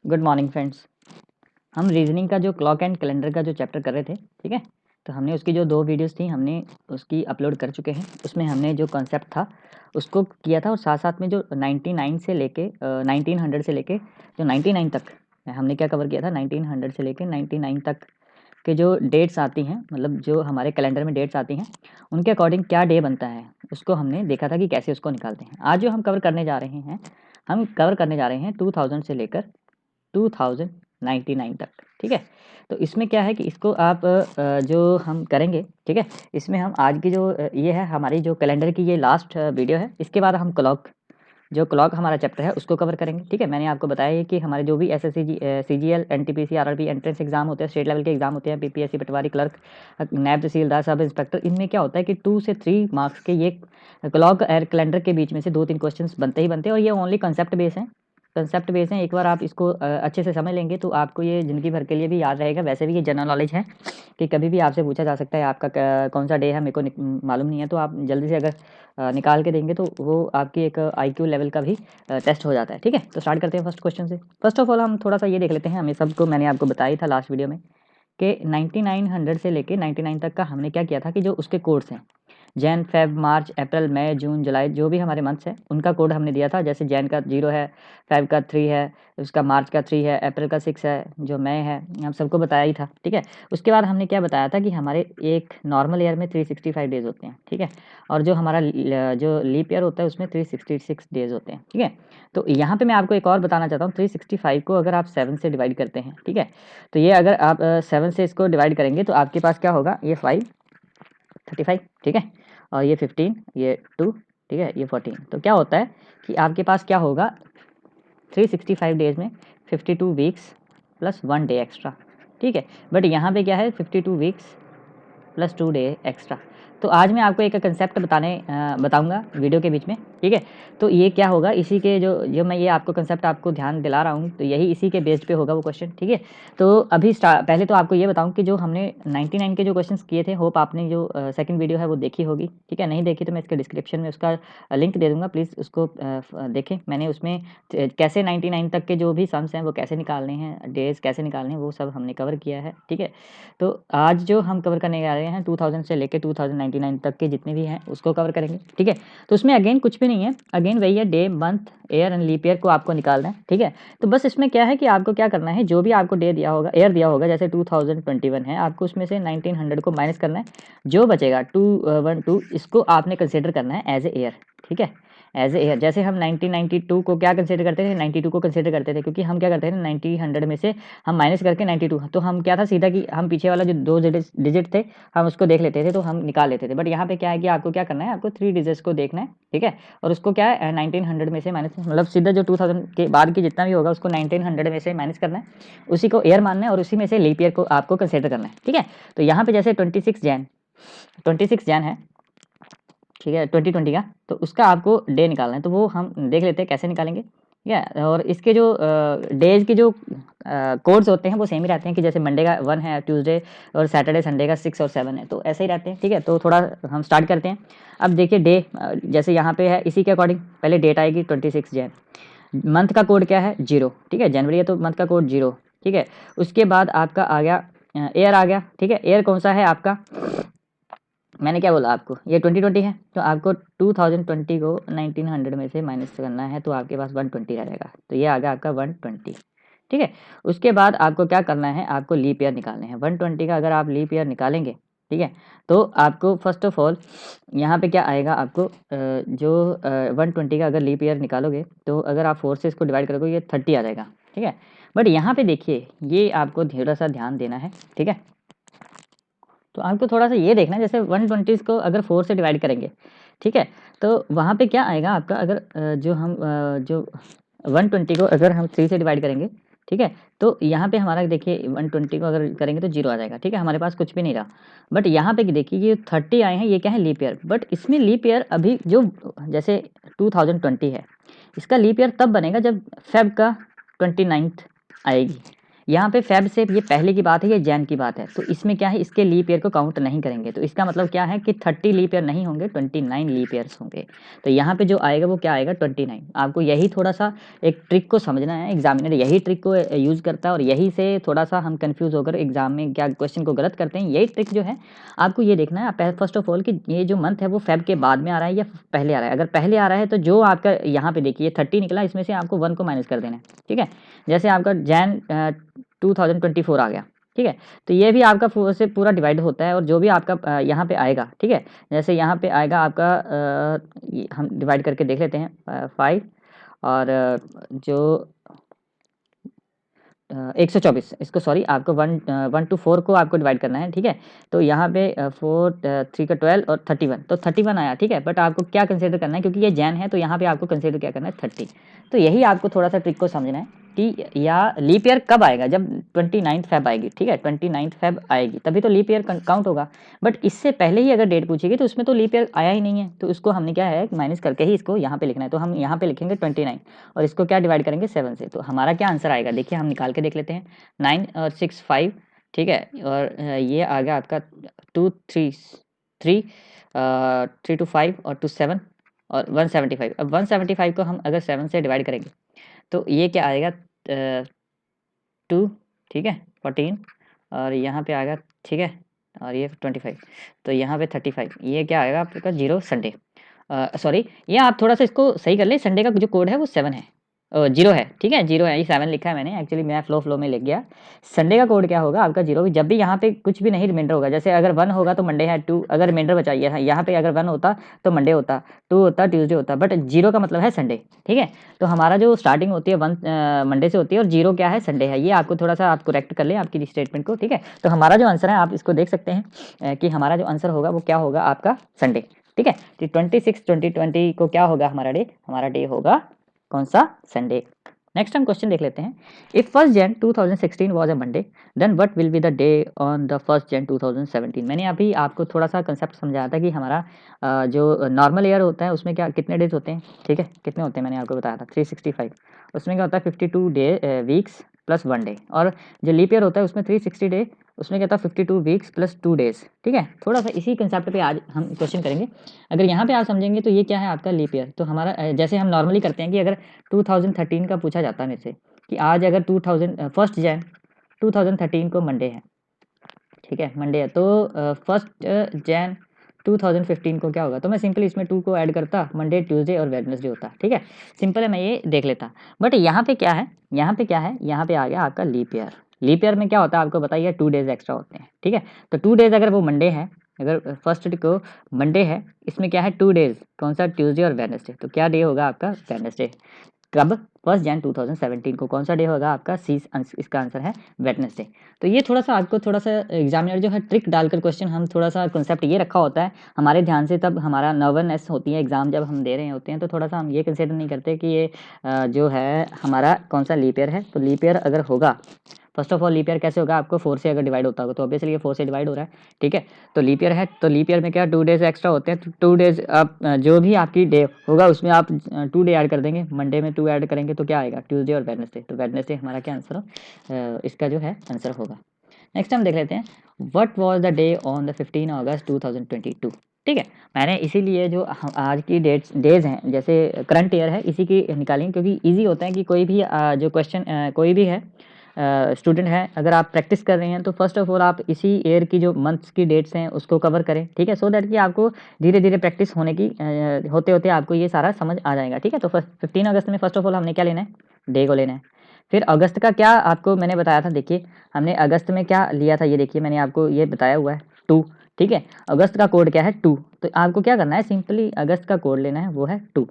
Good morning friends. हम reasoning का जो क्लॉक एंड कैलेंडर का जो चैप्टर कर रहे थे, ठीक है। तो हमने उसकी जो 2 वीडियोस थी हमने उसकी अपलोड कर चुके हैं। उसमें हमने जो कॉन्सेप्ट था उसको किया था और साथ-साथ में जो 99 से लेके 1900 से लेके जो 99 तक हमने क्या कवर किया था। 1900 से लेके 99 तक के जो डेट्स आती हैं, मतलब जो हमारे कैलेंडर में डेट्स आती हैं, उनके अकॉर्डिंग क्या डे बनता है, उसको हमने देखा था कि कैसे उसको निकालते हैं। आज जो हम कवर करने जा रहे हैं, हम कवर करने जा रहे हैं 2000 से लेकर 2099 तक, ठीक है। तो इसमें क्या है कि इसको आप जो हम करेंगे, ठीक है। इसमें हम आज की जो ये है हमारी जो कैलेंडर की ये लास्ट वीडियो है। इसके बाद हम क्लॉक हमारा चैप्टर है उसको कवर करेंगे, ठीक है। मैंने आपको बताया है कि हमारे जो भी SSC CGL NTPC RRB entrance exam होते हैं, स्टेट लेवल के एग्जाम होते हैं, पीपीएससी पटवारी क्लर्क नायब तहसीलदार सब इंस्पेक्टर, इनमें क्या होता है कि 2 से 3 मार्क्स के ये क्लॉक और कैलेंडर के बीच में से 2-3 क्वेश्चंस बनते ही बनते हैं। और ये ओनली कंसेप्ट बेस हैं, कंसेप्ट बेस हैं। एक बार आप इसको अच्छे से समझ लेंगे तो आपको ये ज़िंदगी भर के लिए भी याद रहेगा। वैसे भी ये जनरल नॉलेज है कि कभी भी आपसे पूछा जा सकता है आपका कौन सा डे है, मेरे को मालूम नहीं है। तो आप जल्दी से अगर निकाल के देंगे तो वो आपकी एक आईक्यू लेवल का भी टेस्ट हो जाता है, ठीक है। तो स्टार्ट करते हैं फर्स्ट क्वेश्चन से। फर्स्ट ऑफ ऑल हम थोड़ा सा ये देख लेते हैं, हमें सबको मैंने आपको बताया था लास्ट वीडियो में कि 9900 से लेके 99 तक का हमने क्या किया था कि जो उसके कोड्स हैं, जैन फेब मार्च अप्रैल मई जून जुलाई, जो भी हमारे मंथ्स हैं उनका कोड हमने दिया था। जैसे जैन का 0 है, फेब का 3 है, उसका मार्च का 3 है, अप्रैल का 6 है, जो मई है, हम सबको बताया ही था, ठीक है। उसके बाद हमने क्या बताया था कि हमारे एक नॉर्मल ईयर में 365 डेज़ होते हैं, ठीक है। और जो हमारा जो लीप ईयर होता है उसमें 366 डेज़ होते हैं, ठीक है। तो यहाँ पे मैं आपको एक और बताना चाहता हूँ, 365 को अगर आप 7 से डिवाइड करते हैं, ठीक है। तो ये अगर आप 7 से इसको डिवाइड करेंगे तो आपके पास क्या होगा, ये 5 35, ठीक है। और ये 15, ये 2, ठीक है, ये 14। तो क्या होता है कि आपके पास क्या होगा 365 डेज़ में 52 वीक्स प्लस 1 डे एक्स्ट्रा, ठीक है। बट यहाँ पे क्या है 52 वीक्स प्लस 2 डे एक्स्ट्रा। तो आज मैं आपको एक कंसेप्ट बताऊंगा वीडियो के बीच में, ठीक है। तो ये क्या होगा, इसी के जो जो मैं ये आपको कंसेप्ट आपको ध्यान दिला रहा हूँ, तो यही इसी के बेस्ड पे होगा वो क्वेश्चन, ठीक है। तो अभी पहले तो आपको ये बताऊं कि जो हमने 99 के जो क्वेश्चंस किए थे, होप आपने जो सेकंड वीडियो है वो देखी होगी, ठीक है। नहीं देखी तो मैं इसके डिस्क्रिप्शन में उसका लिंक दे दूंगा, प्लीज़ उसको देखें। मैंने उसमें कैसे 99 तक के जो भी सम्स हैं वो कैसे निकालने हैं, डेज कैसे निकालने हैं, वो सब हमने कवर किया है, ठीक है। तो आज जो हम कवर करने जा रहे हैं 2000 से लेके 2099 तक के जितने भी हैं उसको कवर करेंगे, ठीक है। तो उसमें अगेन कुछ भी नहीं है, अगेन वही है, day month year and leap year को आपको निकालना है, ठीक है। तो बस इसमें क्या है कि आपको क्या करना है, जो भी आपको डे दिया होगा, ईयर दिया होगा, जैसे 2021 है, आपको उसमें से 1900 को माइनस करना है, जो बचेगा 212 इसको आपने कंसिडर करना है एज ए ईयर, ठीक है, एज ए ईयर। जैसे हम 1992 को क्या कंसिडर करते थे, 92 को कंसिडर करते थे, क्योंकि हम क्या करते थे 90 में से हम माइनस करके 92, तो हम क्या था सीधा कि हम पीछे वाला जो 2 डिजिट थे हम उसको देख लेते थे, तो हम निकाल लेते थे। बट यहाँ पे क्या है कि आपको क्या करना है, आपको 3 डिजिट्स को देखना है, ठीक है। और उसको क्या है 1900 में से माइनस, मतलब सीधा जो 2000 के बाद की जितना भी होगा उसको 1900 में से माइनस करना है, उसी को ईयर मानना है और उसी में से लीप ईयर को आपको कंसिडर करना है, ठीक है। तो यहाँ पे जैसे 26 जैन है, ठीक है, 2020 का, तो उसका आपको डे निकालना है। तो वो हम देख लेते हैं कैसे निकालेंगे, ठीक है। और इसके जो डेज के जो कोड्स होते हैं वो सेम ही रहते हैं कि जैसे मंडे का 1 है, ट्यूसडे और सैटरडे संडे का 6 और 7 है, तो ऐसे ही रहते हैं, ठीक है। तो थोड़ा हम स्टार्ट करते हैं। अब देखिए डे जैसे यहाँ पे है, इसी के अकॉर्डिंग पहले डेट आएगी 26 जैन। मंथ का कोड क्या है 0, ठीक है, जनवरी है तो मंथ का कोड 0, ठीक है। उसके बाद आपका आ गया ईयर आ गया, ठीक है। ईयर कौन सा है आपका, मैंने क्या बोला आपको, ये 2020 है, तो आपको 2020 को 1900 में से माइनस करना है, तो आपके पास 120 रह जाएगा, तो ये आ गया आपका 120, ठीक है। उसके बाद आपको क्या करना है, आपको लीप ईयर निकालने हैं। 120 का अगर आप लीप ईयर निकालेंगे, ठीक है, तो आपको फर्स्ट ऑफ ऑल यहाँ पे क्या आएगा, आपको जो 120 का अगर लीप ईयर निकालोगे तो अगर आप 4 से इसको डिवाइड करोगे ये 30 आ जाएगा, ठीक है। बट यहाँ पे देखिए ये आपको थोड़ा सा ध्यान देना है, ठीक है। तो आपको थोड़ा सा ये देखना है, जैसे 120 को अगर 4 से डिवाइड करेंगे, ठीक है, तो वहाँ पे क्या आएगा आपका, अगर जो 120 को अगर हम 3 से डिवाइड करेंगे, ठीक है, तो यहाँ पे हमारा देखिए 120 को अगर करेंगे तो 0 आ जाएगा, ठीक है, हमारे पास कुछ भी नहीं रहा। बट यहाँ पे देखिए ये 30 आए हैं, ये क्या है लीप ईयर। बट इसमें लीप ईयर अभी जो जैसे 2020 है, इसका लीप ईयर तब बनेगा जब फेब का 29 आएगी, यहाँ पे फेब से ये पहले की बात है, ये जैन की बात है, तो इसमें क्या है, इसके लीप ईयर को काउंट नहीं करेंगे। तो इसका मतलब क्या है कि 30 लीप ईयर नहीं होंगे, 29 लीप ईयर्स होंगे। तो यहाँ पे जो आएगा वो क्या आएगा, 29। आपको यही थोड़ा सा एक ट्रिक को समझना है, एग्जामिनर यही ट्रिक को यूज़ करता है और यही से थोड़ा सा हम कंफ्यूज होकर एग्जाम में क्या क्वेश्चन को गलत करते हैं। यही ट्रिक जो है आपको ये देखना है फर्स्ट ऑफ ऑल कि ये जो मंथ है वो फेब के बाद में आ रहा है या पहले आ रहा है। अगर पहले आ रहा है तो जो आपका यहाँ पे देखिए 30 निकला, इसमें से आपको 1 को माइनस कर देना है, ठीक है। जैसे आपका जैन 2024 आ गया, ठीक है, तो ये भी आपका से पूरा डिवाइड होता है और जो भी आपका यहाँ पे आएगा, ठीक है, जैसे यहाँ पे आएगा आपका हम डिवाइड करके देख लेते हैं 5 और जो 124, इसको सॉरी आपको 1 to 4 को आपको डिवाइड करना है, ठीक है। तो यहाँ पे 4 3 का 12 और 31, तो 31 आया, ठीक है। बट आपको क्या कंसिडर करना है, क्योंकि ये जैन है तो यहाँ पे आपको कंसिडर क्या करना है, 30। तो यही आपको थोड़ा सा ट्रिक को समझना है कि या लीप ईयर कब आएगा, जब 29 फेब आएगी, ठीक है, 29 फेब आएगी तभी तो लीप ईयर काउंट होगा। बट इससे पहले ही अगर डेट पूछेगी तो उसमें तो लीप ईयर आया ही नहीं है, तो उसको हमने क्या है माइनस करके ही इसको यहाँ पे लिखना है। तो हम यहाँ पे लिखेंगे 29 और इसको क्या डिवाइड करेंगे 7 से। तो हमारा क्या आंसर आएगा, देखिए हम निकाल के देख लेते हैं, 9 और 6 5, ठीक है, और ये आ गया आपका 2 3 3 3 to 5 और 2 7 और 175। अब 175 को हम अगर 7 से डिवाइड करेंगे तो ये क्या आएगा 2, ठीक है, 14 और यहाँ पे आएगा, ठीक है, और ये 25, तो यहाँ पे 35, ये क्या आएगा आपका 0 संडे, सॉरी ये आप थोड़ा सा इसको सही कर लें, संडे का जो कोड है वो 7 है, 0 है, ठीक है, 0 है, ये 7 लिखा है मैंने, एक्चुअली मैं फ्लो में लिख गया। संडे का कोड क्या होगा आपका 0, जब भी यहाँ पे कुछ भी नहीं रिमाइंडर होगा, जैसे अगर 1 होगा तो मंडे है, 2 अगर रिमाइंडर बचाइए है, यहाँ पे अगर 1 होता तो मंडे होता, 2 होता ट्यूसडे होता, बट 0 का मतलब है संडे, ठीक है। तो हमारा जो स्टार्टिंग होती है 1 मंडे से होती है और 0 क्या है, संडे है। ये आपको थोड़ा सा आप करेक्ट कर लें आपकी स्टेटमेंट को, ठीक है। तो हमारा जो आंसर है आप इसको देख सकते हैं कि हमारा जो आंसर होगा वो क्या होगा आपका संडे, ठीक है। तो 26 2020 को क्या होगा हमारा डे होगा कौन सा, संडे। नेक्स्ट हम क्वेश्चन देख लेते हैं, if 1 Jan 2016 was a Monday then what will be the day on the 1 Jan 2017। मैंने अभी आपको थोड़ा सा कंसेप्ट समझाया था कि हमारा जो नॉर्मल ईयर होता है उसमें क्या कितने डेज होते हैं, ठीक है, कितने होते हैं मैंने आपको बताया था 365, उसमें क्या होता है 52 डे वीक्स प्लस 1 डे, और जो लीप ईयर होता है उसमें 360 डे, उसमें क्या था 52 वीक्स प्लस 2 डेज, ठीक है। थोड़ा सा इसी कंसेप्ट पे आज हम क्वेश्चन करेंगे। अगर यहाँ पे आप समझेंगे तो ये क्या है आपका लीप ईयर, तो हमारा जैसे हम नॉर्मली करते हैं कि अगर 2013 का पूछा जाता है मेरे से कि आज अगर 1 Jan 2013 को मंडे है, ठीक है, मंडे है, तो 1 Jan 2015 को क्या होगा, तो मैं सिंपली इसमें 2 को ऐड करता, मंडे ट्यूसडे और वेडनेसडे होता, ठीक है, सिंपल है, मैं ये देख लेता। बट यहाँ पे क्या है, यहाँ पे क्या है, यहाँ पे आ गया आपका लीप ईयर। लीप ईयर में क्या होता है आपको बताइए, 2 डेज एक्स्ट्रा होते हैं, ठीक है। तो 2 डेज अगर वो मंडे है, अगर फर्स्ट को मंडे है, इसमें क्या है 2 डेज कौन सा, ट्यूसडे और वेडनेसडे, तो क्या डे होगा आपका वेडनेसडे। कब, 1 Jan 2017 को कौन सा डे होगा आपका, सी, इसका आंसर है वेडनेसडे। तो ये थोड़ा सा आपको थोड़ा सा एग्जामिनर जो है ट्रिक डालकर क्वेश्चन, हम थोड़ा सा कंसेप्ट ये रखा होता है हमारे ध्यान से, तब हमारा नर्वसनेस होती है एग्जाम जब हम दे रहे होते हैं, तो थोड़ा सा हम ये कंसिडर नहीं करते कि ये जो है हमारा कौन सा लीप ईयर है। तो लीप ईयर अगर होगा, first of all leap year कैसे होगा, आपको 4 से अगर डिवाइड होता होगा तो ऑब्वियसली ये 4 से डिवाइड हो रहा है, ठीक है। तो लीप ईयर है, तो लीप ईयर में क्या 2 डेज एक्स्ट्रा होते हैं, तो 2 डेज आप जो भी आपकी डे होगा उसमें आप 2 डे ऐड कर देंगे, मंडे में 2 ऐड करेंगे तो क्या आएगा, ट्यूसडे और वेडनेसडे, तो वेडनेसडे हमारा क्या आंसर इसका जो है आंसर होगा। नेक्स्ट हम देख लेते हैं, what was the day on the 15 अगस्त 2022, ठीक है। मैंने इसीलिए जो आज की डेज हैं, जैसे करंट ईयर है इसी की निकालेंगे, क्योंकि ईजी होता है कि कोई भी जो क्वेश्चन कोई भी है स्टूडेंट है, अगर आप प्रैक्टिस कर रहे हैं तो फर्स्ट ऑफ ऑल आप इसी ईयर की जो मंथ्स की डेट्स हैं उसको कवर करें, ठीक है, सो दैट कि आपको धीरे धीरे प्रैक्टिस होने की होते होते आपको ये सारा समझ आ जाएगा, ठीक है। तो 15 अगस्त में फर्स्ट ऑफ ऑल हमने क्या लेना है, डे को लेना है। फिर अगस्त का क्या आपको मैंने बताया था, देखिए हमने अगस्त में क्या लिया था, ये देखिए मैंने आपको ये बताया हुआ है 2, ठीक है। अगस्त का कोड क्या है 2, तो आपको क्या करना है, सिंपली अगस्त का कोड लेना है, वो है 2,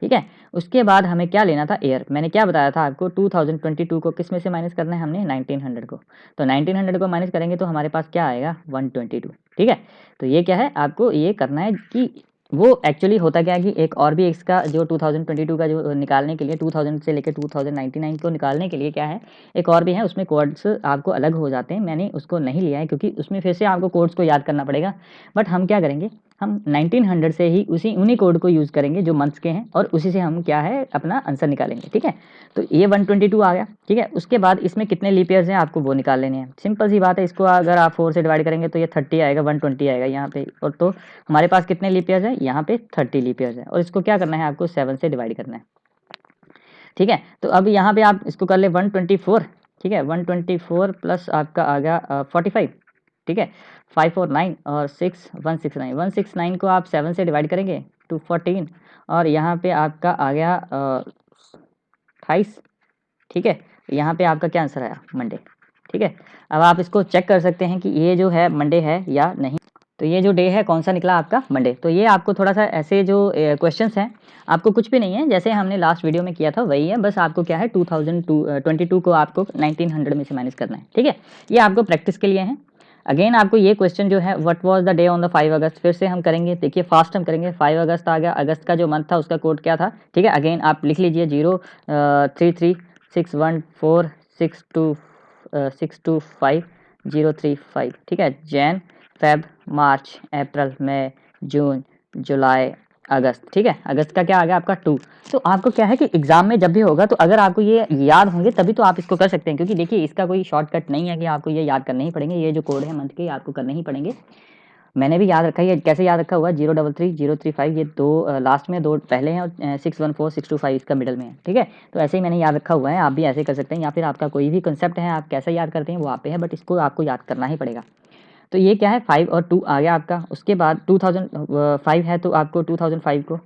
ठीक है। उसके बाद हमें क्या लेना था, ईयर, मैंने क्या बताया था आपको 2022 को किस में से माइनस करना है हमने, 1900 को, तो 1900 को माइनस करेंगे तो हमारे पास क्या आएगा 122, ठीक है। तो ये क्या है आपको ये करना है कि वो एक्चुअली होता क्या है कि एक और भी इसका जो 2022 का जो निकालने के लिए 2000 से लेकर 2099 को निकालने के लिए क्या है, एक और भी है, उसमें कोड्स आपको अलग हो जाते हैं, मैंने उसको नहीं लिया है क्योंकि उसमें फिर से आपको कोड्स को याद करना पड़ेगा। बट हम क्या करेंगे, हम 1900 से ही उन्हीं कोड को यूज़ करेंगे जो मंथ्स के हैं, और उसी से हम क्या है अपना आंसर निकालेंगे। ठीक है, तो ये 122 आ गया। ठीक है, उसके बाद इसमें कितने लीप ईयर्स हैं आपको वो निकाल लेने हैं। सिंपल सी बात है, इसको अगर आप 4 से डिवाइड करेंगे तो ये 30 आएगा, 120 आएगा यहाँ पे। और तो हमारे पास कितने लीप ईयर्स हैं, यहाँ पे 30 लीप ईयर्स हैं, और इसको क्या करना है आपको 7 से डिवाइड करना है। ठीक है, तो अब यहाँ पे आप इसको कर ले 124। ठीक है, 124 प्लस आपका आ गया 45। ठीक है, 5 और 9 और 6 169। 169 को आप 7 से डिवाइड करेंगे तो 14, और यहाँ पे आपका आ गया 28। ठीक है, यहाँ पे आपका क्या आंसर आया, मंडे। ठीक है, अब आप इसको चेक कर सकते हैं कि ये जो है मंडे है या नहीं। तो ये जो डे है कौन सा निकला आपका, मंडे। तो ये आपको थोड़ा सा ऐसे जो क्वेश्चंस हैं, आपको कुछ भी नहीं है, जैसे हमने लास्ट वीडियो में किया था वही है, बस आपको क्या है 2022 को आपको 1900 में से माइनस करना है। ठीक है, ये आपको प्रैक्टिस के लिए है। अगेन आपको ये क्वेश्चन जो है what was the day on the 5 अगस्त, फिर से हम करेंगे। देखिए फास्ट हम करेंगे। 5 अगस्त आ गया, अगस्त का जो मंथ था उसका कोड क्या था। ठीक है, अगेन आप लिख लीजिए 033614625 ठीक है, जैन फेब मार्च अप्रैल मई जून जुलाई अगस्त। ठीक है, अगस्त का क्या आ गया आपका 2। तो आपको क्या है कि एग्जाम में जब भी होगा तो अगर आपको ये याद होंगे तभी तो आप इसको कर सकते हैं, क्योंकि देखिए इसका कोई शॉर्टकट नहीं है कि आपको ये याद करने ही पड़ेंगे। ये जो कोड है मंथ के आपको करने ही पड़ेंगे। मैंने भी याद रखा है। ये कैसे याद रखा हुआ है, 033 035 ये दो लास्ट में, दो पहले हैं, और 614 625 इसका मिडल में है। ठीक है, तो ऐसे ही मैंने याद रखा हुआ है, आप भी ऐसे कर सकते हैं, या फिर आपका कोई भी कंसेप्ट है आप कैसे याद करते हैं वो आप पे है, बट इसको आपको याद करना ही पड़ेगा। तो ये क्या है 5 और 2 आ गया आपका। उसके बाद 2005 है तो आपको 2005 को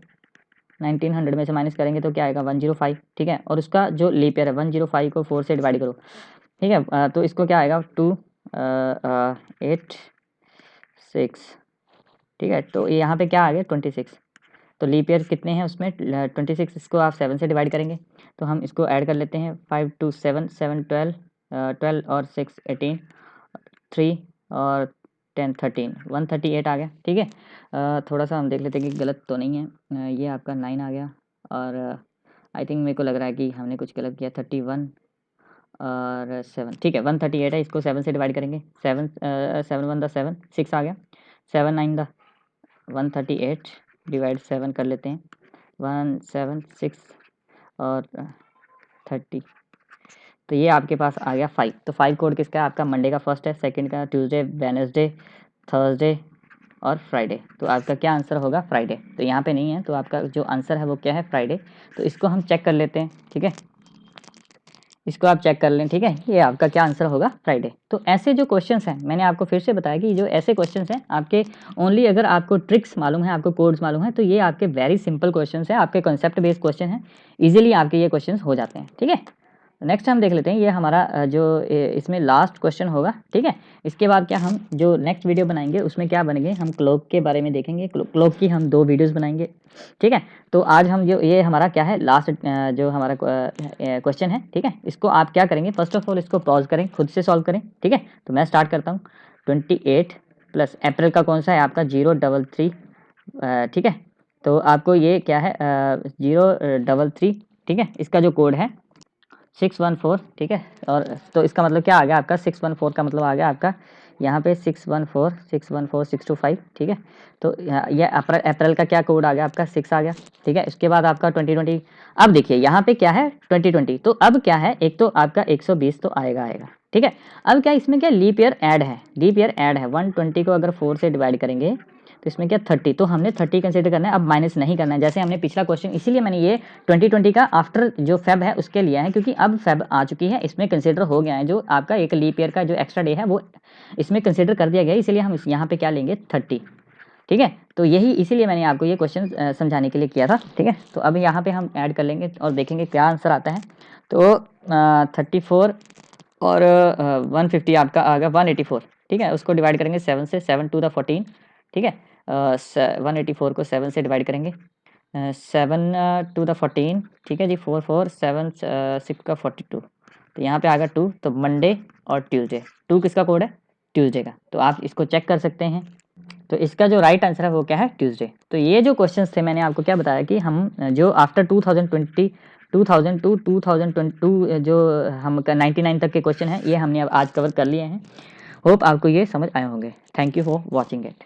1900 में से माइनस करेंगे तो क्या आएगा 105। ठीक है, और उसका जो लीप ईयर है 105 को 4 से डिवाइड करो। ठीक है, तो इसको क्या आएगा 2 8 6। ठीक है, तो यहाँ पे क्या आ गया 26। तो लीप ईयर कितने हैं उसमें 26, इसको आप 7 से डिवाइड करेंगे तो हम इसको ऐड कर लेते हैं। 5 2 7 7 12 12 और 6 18 3 और 10 13 138 आ गया। ठीक है, थोड़ा सा हम देख लेते हैं कि गलत तो नहीं है। ये आपका 9 आ गया, और आई थिंक मेरे को लग रहा है कि हमने कुछ गलत किया। 31 और 7। ठीक है, 138 है, इसको 7 से डिवाइड करेंगे। 7 7 1 द 7 6 आ गया। 7 9 द 138 डिवाइड 7 कर लेते हैं। 1 7 6 और 30। तो ये आपके पास आ गया 5। तो 5 कोड किसका है आपका, मंडे का फर्स्ट है, सेकंड का ट्यूसडे, वेडनेसडे, थर्सडे और फ्राइडे। तो आपका क्या आंसर होगा, फ्राइडे। तो यहाँ पे नहीं है, तो आपका जो आंसर है वो क्या है, फ्राइडे। तो इसको हम चेक कर लेते हैं। ठीक है, इसको आप चेक कर लें। ठीक है, ये आपका क्या आंसर होगा, फ्राइडे। तो ऐसे जो क्वेश्चंस हैं, मैंने आपको फिर से बताया कि जो ऐसे क्वेश्चंस हैं आपके ओनली अगर आपको ट्रिक्स मालूम है, आपको कोड्स मालूम है, तो ये आपके वेरी सिंपल क्वेश्चंस हैं, आपके कॉन्सेप्ट बेस्ड क्वेश्चन हैं, इजीली आपके ये क्वेश्चंस हो जाते हैं। ठीक है, नेक्स्ट हम देख लेते हैं। ये हमारा जो इसमें लास्ट क्वेश्चन होगा। ठीक है, इसके बाद क्या हम जो नेक्स्ट वीडियो बनाएंगे उसमें क्या बनेंगे, हम क्लॉक के बारे में देखेंगे। क्लॉक की हम 2 वीडियोस बनाएंगे। ठीक है, तो आज हम जो ये हमारा क्या है लास्ट जो हमारा क्वेश्चन है। ठीक है, इसको आप क्या करेंगे, फर्स्ट ऑफ ऑल इसको पॉज करें, खुद से सॉल्व करें। ठीक है, तो मैं स्टार्ट करता हूँ। 28 प्लस अप्रैल का कौन सा है आपका 033। ठीक है, तो आपको ये क्या है 033। ठीक है, इसका जो कोड है 614। ठीक है, और तो इसका मतलब क्या आ गया आपका 614 का मतलब आ गया आपका यहाँ पे 614 614 625। ठीक है, तो ये अप्रैल का क्या कोड आ गया आपका 6 आ गया। ठीक है, इसके बाद आपका 2020। अब देखिए यहाँ पे क्या है 2020, तो अब क्या है, एक तो आपका 120 तो आएगा। ठीक है, अब क्या इसमें क्या लीप ईयर ऐड है, लीप ईयर ऐड है। 120 को अगर 4 से डिवाइड करेंगे तो इसमें क्या 30, तो हमने 30 कंसीडर करना है, अब माइनस नहीं करना है, जैसे हमने पिछला क्वेश्चन। इसीलिए मैंने ये 2020 का आफ्टर जो फेब है उसके लिया है, क्योंकि अब फेब आ चुकी है, इसमें कंसीडर हो गया है। जो आपका एक लीप ईयर का जो एक्स्ट्रा डे है वो इसमें कंसीडर कर दिया गया है, इसीलिए हम यहाँ पे क्या लेंगे 30। ठीक है, तो यही इसीलिए मैंने आपको ये क्वेश्चन समझाने के लिए किया था। ठीक है, तो अब यहाँ पे हम ऐड कर लेंगे और देखेंगे क्या आंसर आता है। तो 34 और 150 आपका आ गया 184। ठीक है, उसको डिवाइड करेंगे 7 से, 7 टू द 14। ठीक है, 184 को 7 से डिवाइड करेंगे, 7 टू द 14। ठीक है जी, 4 4 7 6 का 42। तो यहाँ पे आ गया 2। तो मंडे और ट्यूसडे, 2 किसका कोड है, ट्यूसडे का। तो आप इसको चेक कर सकते हैं। तो इसका जो राइट आंसर है वो क्या है, ट्यूसडे। तो ये जो क्वेश्चंस थे मैंने आपको क्या बताया कि हम जो आफ्टर 2020 2002 2022 जो हम 99 तक के क्वेश्चन हैं ये हमने अब आज कवर कर लिए हैं। होप आपको ये समझ आए होंगे। Thank you for watching it.